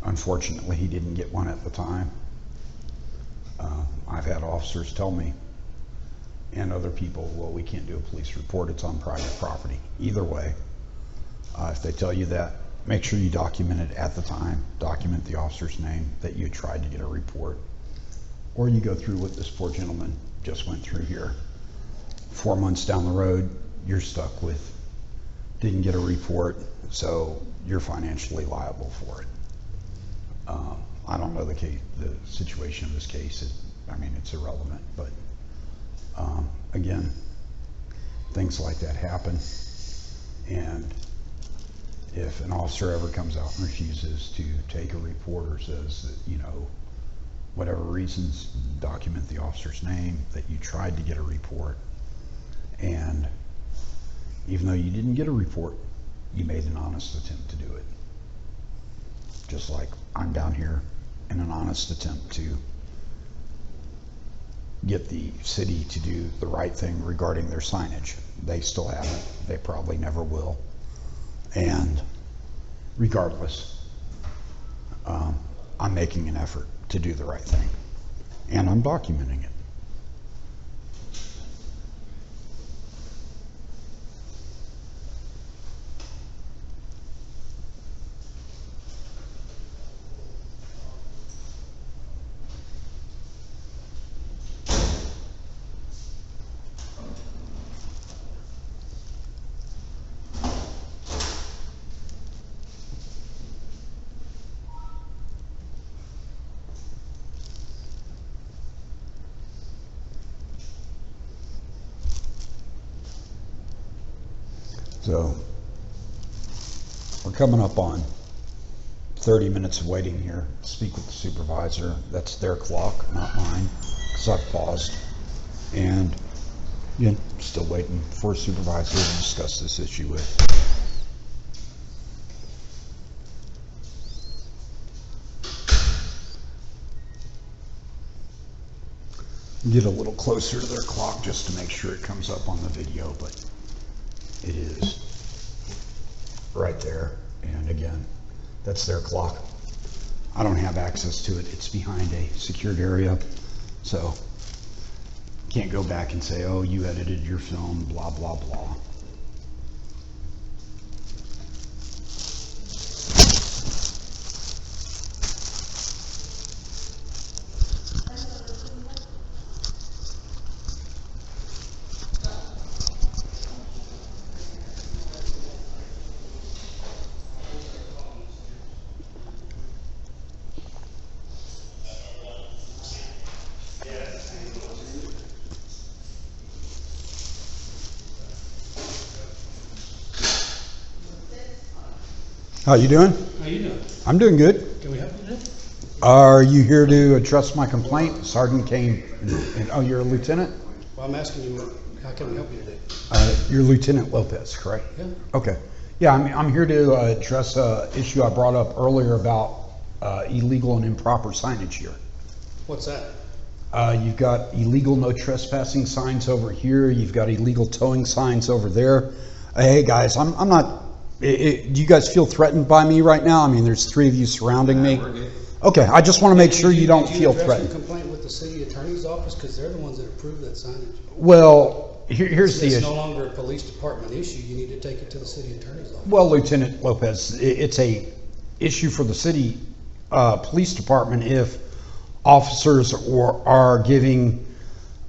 unfortunately, he didn't get one at the time. I've had officers tell me, and other people, well, we can't do a police report, it's on private property. Either way, if they tell you that, make sure you document it at the time. Document the officer's name, that you tried to get a report. Or you go through what this poor gentleman just went through here. 4 months down the road, you're stuck with, didn't get a report, so you're financially liable for it. I don't know the situation of this case. I mean, it's irrelevant, but again, things like that happen. And if an officer ever comes out and refuses to take a report or says that, you know, whatever reasons, document the officer's name, that you tried to get a report, and even though you didn't get a report, you made an honest attempt to do it. Just like I'm down here in an honest attempt to get the city to do the right thing regarding their signage. They still haven't. They probably never will. And regardless, I'm making an effort to do the right thing, and I'm documenting it. So we're coming up on 30 minutes of waiting here. Speak with the supervisor. That's their clock, not mine, because I've paused. And again, still waiting for a supervisor to discuss this issue with. Get a little closer to their clock just to make sure it comes up on the video, but it is right there. And again, that's their clock. I don't have access to it. It's behind a secured area, so can't go back and say, oh, you edited your film, blah, blah, blah. How you doing? How you doing? I'm doing good. Can we help you today? Are you here to address my complaint? Sergeant came, and oh, you're a lieutenant? Well, I'm asking you, how can we help you today? You're Lieutenant Lopez, correct? Yeah. Okay. Yeah, I'm here to address an issue I brought up earlier about illegal and improper signage here. What's that? You've got illegal no trespassing signs over here. You've got illegal towing signs over there. Hey guys, I'm not. Do you guys feel threatened by me right now? I mean, there's 3 of you surrounding me. Okay, I just want to make sure you don't feel threatened. Did you address your complaint with the city attorney's office? Because they're the ones that approved that signage. Well, here's the issue. It's no longer a police department issue. You need to take it to the city attorney's office. Well, Lieutenant Lopez, it's a issue for the city police department if officers are giving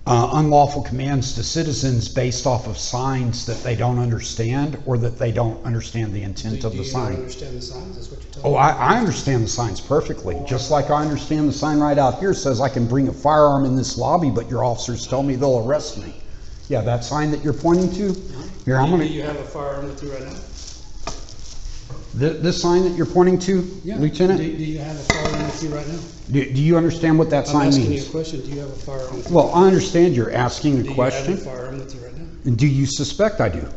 unlawful commands to citizens based off of signs that they don't understand, or that they don't understand the intent of the sign. Do you understand the signs? That's what you're telling me? Oh, I understand the signs perfectly. Just like I understand the sign right out here says I can bring a firearm in this lobby, but your officers tell me they'll arrest me. Yeah, that sign that you're pointing to. Here, I'm gonna. Do you have a firearm with you right now? This sign that you're pointing to, Yeah. Lieutenant? Do you have a firearm with you right now? Do you understand what that sign I'm asking means? you a question. Do you have a firearm with you? Well, I understand you're asking a Do question. you have a firearm with you right now? And do you suspect I do?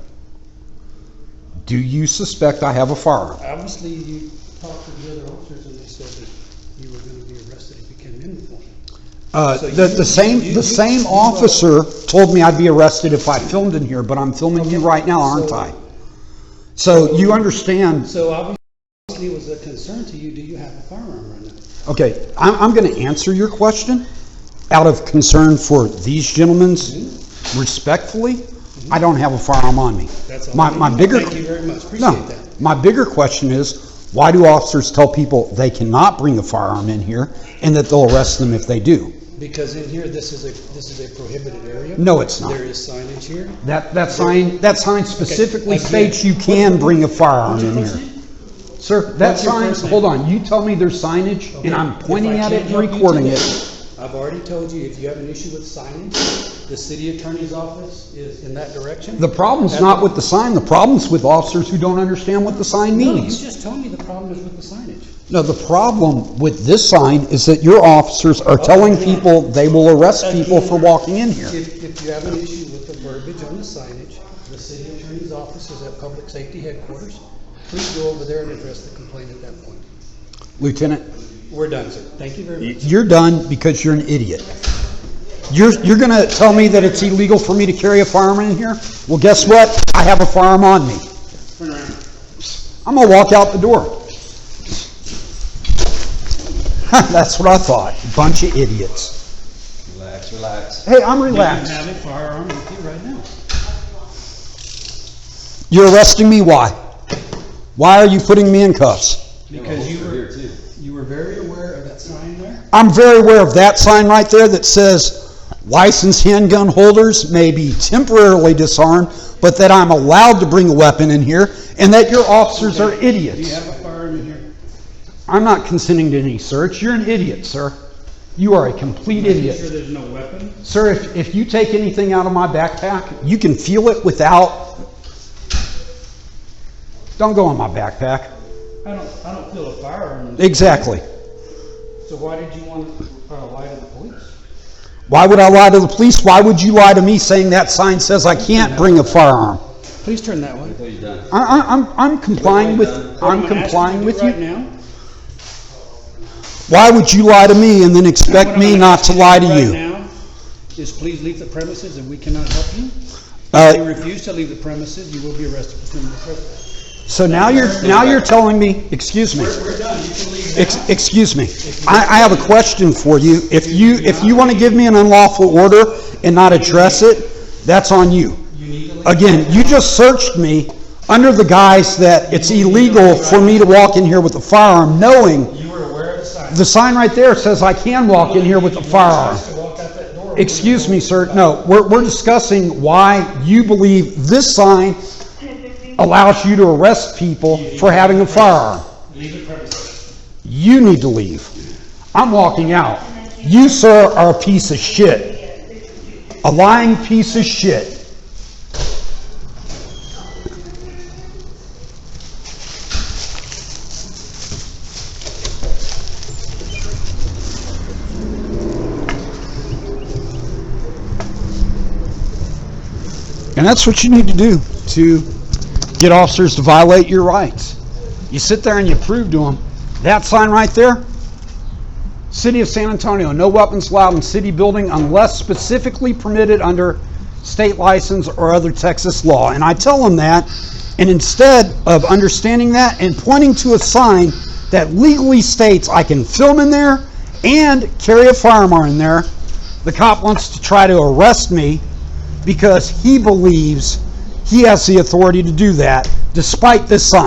Do you suspect I have a firearm? Obviously, you talked to the other officers and they said that you were going to be arrested if you came in with one. The same officer told me I'd be arrested if I filmed in here, but I'm filming you right now, aren't I? So you understand. So obviously obviously was a concern to you. Do you have a firearm right now? Okay, I'm going to answer your question out of concern for these gentlemen's. Respectfully, I don't have a firearm on me. That's all. My bigger, Thank you very much. Appreciate no, that. my bigger question is, why do officers tell people they cannot bring a firearm in here and that they'll arrest them if they do? Because in here, this is a prohibited area. No, it's not. There is signage here. That sign specifically Okay, states you can bring a firearm What's your in first here. name? Sir, that What's your sign, first name? hold on, you tell me there's signage and I'm pointing at it and recording it. I've already told you, if you have an issue with signage, the city attorney's office is in that direction. The problem's not with the sign, the problem's with officers who don't understand what the sign No, you means. just told me the problem is with the signage. No, the problem with this sign is that your officers are telling people they will arrest people for walking in here. If you have an issue with the verbiage on the signage, the city attorney's office is at Public Safety Headquarters. Please go over there and address the complaint at that point. Lieutenant, We're done, sir. Thank you very much. you're done because you're an idiot. You're gonna tell me that it's illegal for me to carry a firearm in here? Well, guess what? I have a firearm on me. Turn around. I'm gonna walk out the door. That's what I thought. Bunch of idiots. Relax, relax. Hey, I'm Do you relaxed. have a firearm with you right now? You're arresting me, why? Why are you putting me in cuffs? Because Here too. you were very aware of that sign there? I'm very aware of that sign right there that says licensed handgun holders may be temporarily disarmed, but that I'm allowed to bring a weapon in here, and that your officers are Do you idiots. have a firearm in here? I'm not consenting to any search. You're an idiot, sir. You are a complete Are you idiot. sure there's no weapon? Sir, if you take anything out of my backpack, you can feel it without... Don't go in my backpack. I don't feel a firearm. Exactly. So why did you want to lie to the police? Why would I lie to the police? Why would you lie to me saying that sign says I can't bring a firearm? Please turn that way. Until you're done. I'm complying with Right you. now. Why would you lie to me and then expect me not to lie to you? Right now is please leave the premises and we cannot help you. Uh, If you refuse to leave the premises, you will be arrested for criminal trespass. So now you're telling me, excuse me, We're done. You can leave now. excuse me. I have a question for you. If you want to give me an unlawful order and not address it, that's on you. You need to leave. Again, you just searched me under the guise that it's illegal for me to walk in here with a firearm, knowing You were aware of the sign. the sign right there says I can walk in here with a firearm. To walk out that door. Excuse me, sir. No, we're discussing why you believe this sign allows you to arrest people for having a firearm. Leave the premises. You need to leave. I'm walking out. You, sir, are a piece of shit. A lying piece of shit. And that's what you need to do to get officers to violate your rights. You sit there and you prove to them, that sign right there, City of San Antonio, no weapons allowed in city building unless specifically permitted under state license or other Texas law. And I tell them that, and instead of understanding that and pointing to a sign that legally states I can film in there and carry a firearm in there, the cop wants to try to arrest me because he believes he has the authority to do that despite this sign.